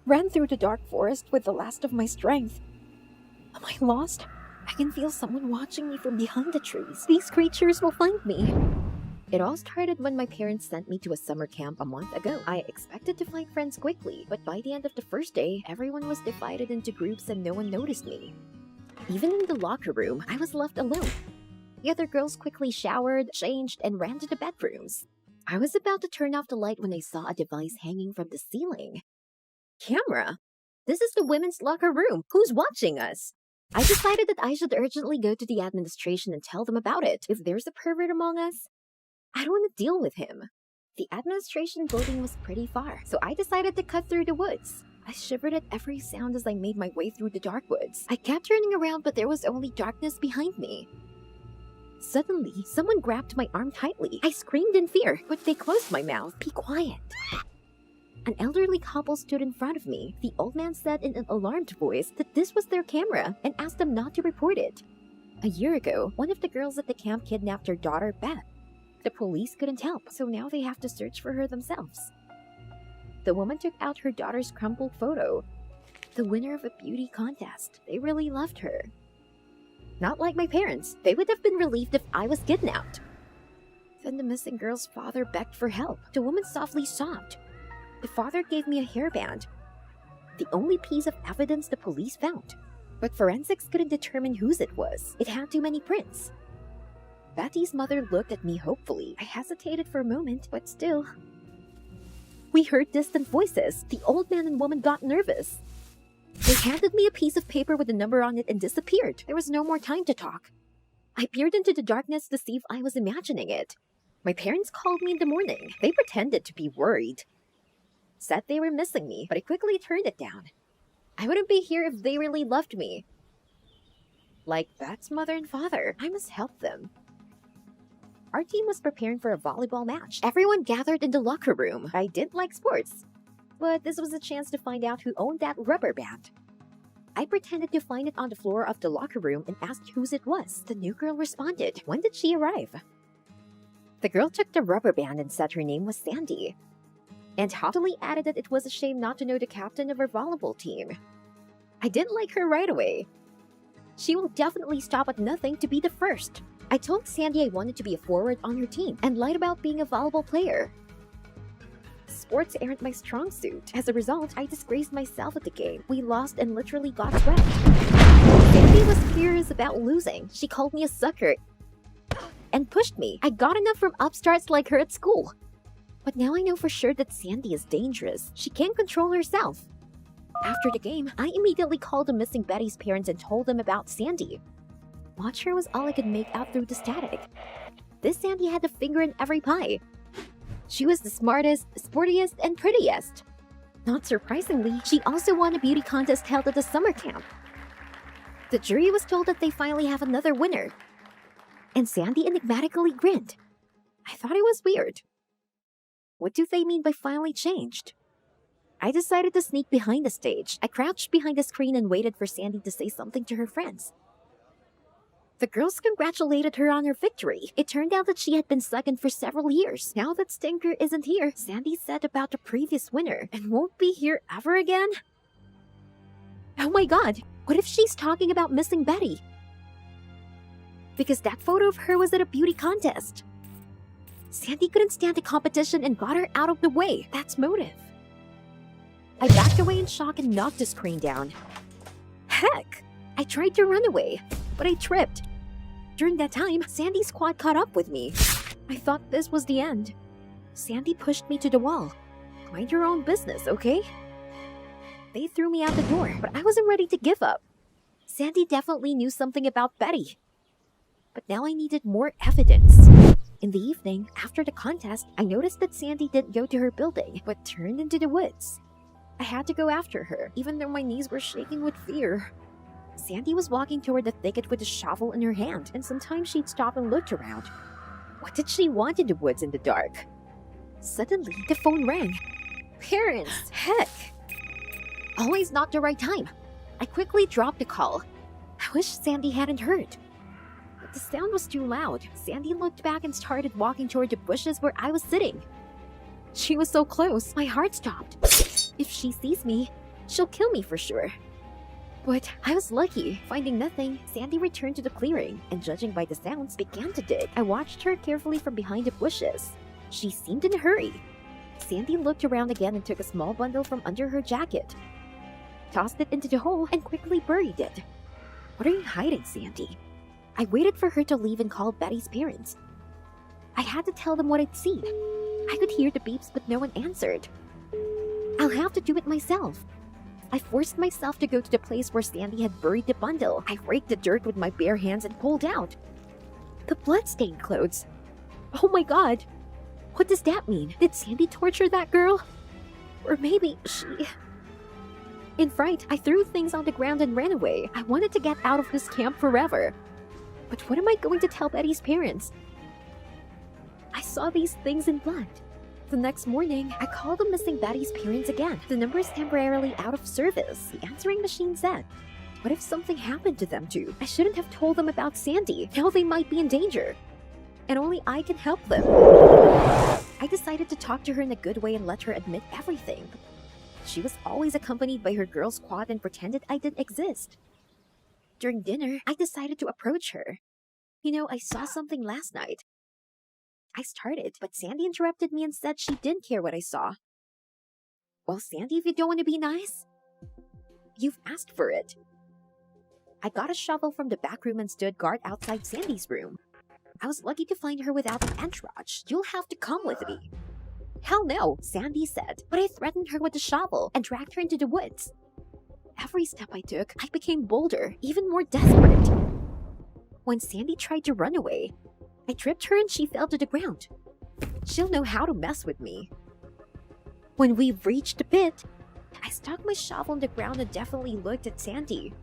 ran through the dark forest with the last of my strength. Am I lost? I can feel someone watching me from behind the trees. These creatures will find me. It all started when my parents sent me to a summer camp a month ago. I expected to find friends quickly, but by the end of the first day, everyone was divided into groups and no one noticed me. Even in the locker room, I was left alone. The other girls quickly showered, changed, and ran to the bedrooms. I was about to turn off the light when I saw a device hanging from the ceiling. Camera? This is the women's locker room. Who's watching us? I decided that I should urgently go to the administration and tell them about it. If there's a pervert among us, I don't want to deal with him. The administration building was pretty far, so I decided to cut through the woods. I shivered at every sound as I made my way through the dark woods. I kept turning around, but there was only darkness behind me. Suddenly, someone grabbed my arm tightly. I screamed in fear, but they closed my mouth. Be quiet. An elderly couple stood in front of me. The old man said in an alarmed voice that this was their camera and asked them not to report it. A year ago, one of the girls at the camp kidnapped her daughter, Beth. The police couldn't help, so now they have to search for her themselves. The woman took out her daughter's crumpled photo. The winner of a beauty contest. They really loved her. Not like my parents. They would have been relieved if I was kidnapped. Then the missing girl's father begged for help. The woman softly sobbed. The father gave me a hairband, the only piece of evidence the police found. But forensics couldn't determine whose it was. It had too many prints. Betty's mother looked at me hopefully. I hesitated for a moment, but still. We heard distant voices. The old man and woman got nervous. They handed me a piece of paper with a number on it and disappeared. There was no more time to talk. I peered into the darkness to see if I was imagining it. My parents called me in the morning. They pretended to be worried. Said they were missing me, but I quickly turned it down. I wouldn't be here if they really loved me. Like Beth's mother and father, I must help them. Our team was preparing for a volleyball match. Everyone gathered in the locker room. I didn't like sports, but this was a chance to find out who owned that rubber band. I pretended to find it on the floor of the locker room and asked whose it was. The new girl responded. When did she arrive? The girl took the rubber band and said her name was Sandy, and haughtily added that it was a shame not to know the captain of her volleyball team. I didn't like her right away. She will definitely stop at nothing to be the first. I told Sandy I wanted to be a forward on her team and lied about being a volleyball player. Sports aren't my strong suit. As a result, I disgraced myself at the game. We lost and literally got swept. Sandy was furious about losing. She called me a sucker and pushed me. I got enough from upstarts like her at school. But now I know for sure that Sandy is dangerous. She can't control herself. After the game, I immediately called the missing Betty's parents and told them about Sandy. Watch her was all I could make out through the static. This Sandy had a finger in every pie. She was the smartest, sportiest, and prettiest. Not surprisingly, she also won a beauty contest held at the summer camp. The jury was told that they finally have another winner. And Sandy enigmatically grinned. I thought it was weird. What do they mean by finally changed? I decided to sneak behind the stage. I crouched behind the screen and waited for Sandy to say something to her friends. The girls congratulated her on her victory. It turned out that she had been second for several years. Now that Stinker isn't here, Sandy said about the previous winner and won't be here ever again? Oh my god, what if she's talking about missing Betty? Because that photo of her was at a beauty contest. Sandy couldn't stand the competition and got her out of the way. That's motive. I backed away in shock and knocked the screen down. Heck! I tried to run away, but I tripped. During that time, Sandy's squad caught up with me. I thought this was the end. Sandy pushed me to the wall. Mind your own business, okay? They threw me out the door, but I wasn't ready to give up. Sandy definitely knew something about Betty. But now I needed more evidence. In the evening, after the contest, I noticed that Sandy didn't go to her building, but turned into the woods. I had to go after her, even though my knees were shaking with fear. Sandy was walking toward the thicket with a shovel in her hand, and sometimes she'd stop and look around. What did she want in the woods in the dark? Suddenly, the phone rang. Parents! Heck! Always not the right time. I quickly dropped the call. I wish Sandy hadn't heard. But the sound was too loud. Sandy looked back and started walking toward the bushes where I was sitting. She was so close, my heart stopped. If she sees me, She'll kill me for sure. But I was lucky. Finding nothing, Sandy returned to the clearing and, judging by the sounds, began to dig. I watched her carefully from behind the bushes. She seemed in a hurry. Sandy looked around again and took a small bundle from under her jacket, tossed it into the hole, and quickly buried it. What are you hiding, Sandy? I waited for her to leave and called Betty's parents. I had to tell them what I'd seen. I could hear the beeps, but no one answered. I'll have to do it myself. I forced myself to go to the place where Sandy had buried the bundle. I raked the dirt with my bare hands and pulled out the blood-stained clothes. Oh my god! What does that mean? Did Sandy torture that girl? Or maybe she... In fright, I threw things on the ground and ran away. I wanted to get out of this camp forever. But what am I going to tell Betty's parents? I saw these things in blood. The next morning, I called the missing Betty's parents again. The number is temporarily out of service. The answering machine said, what if something happened to them too? I shouldn't have told them about Sandy. Now they might be in danger. And only I can help them. I decided to talk to her in a good way and let her admit everything. She was always accompanied by her girl squad and pretended I didn't exist. During dinner, I decided to approach her. You know, I saw something last night. I started, but Sandy interrupted me and said she didn't care what I saw. Well, Sandy, if you don't want to be nice, you've asked for it. I got a shovel from the back room and stood guard outside Sandy's room. I was lucky to find her without an entourage. You'll have to come with me. Hell no, Sandy said, but I threatened her with a shovel and dragged her into the woods. Every step I took, I became bolder, even more desperate. When Sandy tried to run away, I tripped her and she fell to the ground. She'll know how to mess with me. When we reached the pit, I stuck my shovel in the ground and definitely looked at Sandy.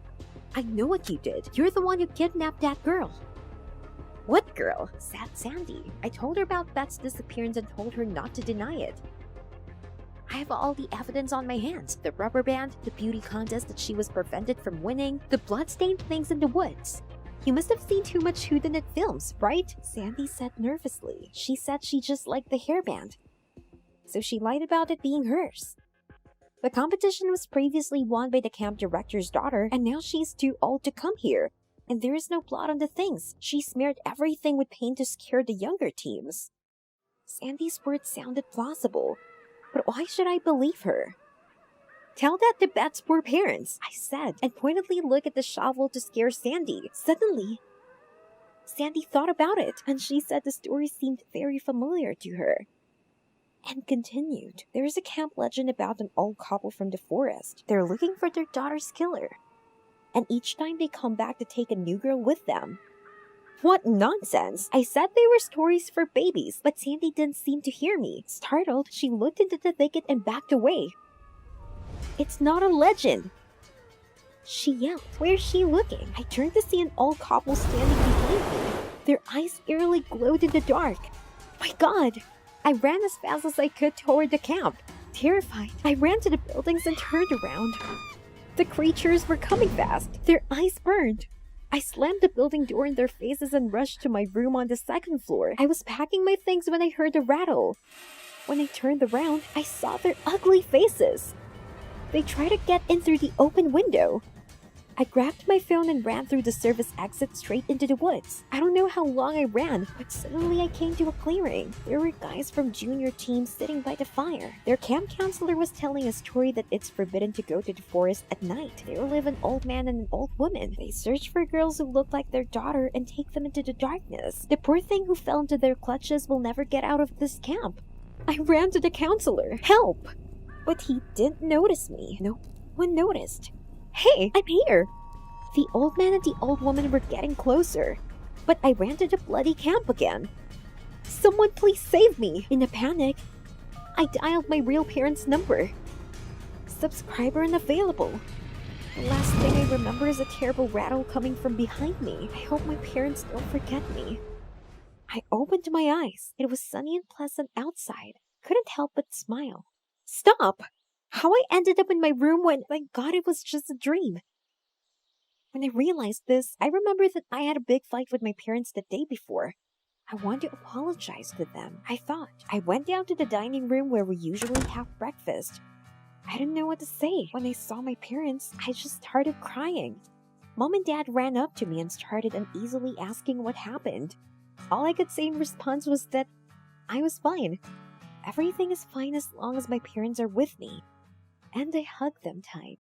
I know what you did. You're the one who kidnapped that girl. What girl? Said Sandy. I told her about Beth's disappearance and told her not to deny it. I have all the evidence on my hands. The rubber band, the beauty contest that she was prevented from winning, the bloodstained things in the woods. You must have seen too much whodunit films, right? Sandy said nervously. She said she just liked the hairband, so she lied about it being hers. The competition was previously won by the camp director's daughter, and now she's too old to come here. And there is no blood on the things. She smeared everything with paint to scare the younger teams. Sandy's words sounded plausible, but why should I believe her? Tell that to Beth's poor parents, I said, and pointedly looked at the shovel to scare Sandy. Suddenly, Sandy thought about it, and she said the story seemed very familiar to her. And continued, there is a camp legend about an old couple from the forest. They're looking for their daughter's killer. And each time they come back to take a new girl with them. What nonsense! I said they were stories for babies, but Sandy didn't seem to hear me. Startled, she looked into the thicket and backed away. It's not a legend! She yelled. Where's she looking? I turned to see an old couple standing behind me. Their eyes eerily glowed in the dark. My god! I ran as fast as I could toward the camp. Terrified, I ran to the buildings and turned around. The creatures were coming fast. Their eyes burned. I slammed the building door in their faces and rushed to my room on the second floor. I was packing my things when I heard a rattle. When I turned around, I saw their ugly faces. They tried to get in through the open window. I grabbed my phone and ran through the service exit straight into the woods. I don't know how long I ran, but suddenly I came to a clearing. There were guys from junior teams sitting by the fire. Their camp counselor was telling a story that it's forbidden to go to the forest at night. There live an old man and an old woman. They search for girls who look like their daughter and take them into the darkness. The poor thing who fell into their clutches will never get out of this camp. I ran to the counselor. Help! But he didn't notice me. No one noticed. Hey, I'm here! The old man and the old woman were getting closer, but I ran to the bloody camp again. Someone please save me! In a panic, I dialed my real parents' number. Subscriber unavailable. The last thing I remember is a terrible rattle coming from behind me. I hope my parents don't forget me. I opened my eyes. It was sunny and pleasant outside. Couldn't help but smile. Stop! How I ended up in my room when, thank God, it was just a dream. When I realized this, I remembered that I had a big fight with my parents the day before. I wanted to apologize to them, I thought. I went down to the dining room where we usually have breakfast. I didn't know what to say. When I saw my parents, I just started crying. Mom and Dad ran up to me and started uneasily asking what happened. All I could say in response was that I was fine. Everything is fine as long as my parents are with me. And I hugged them tight.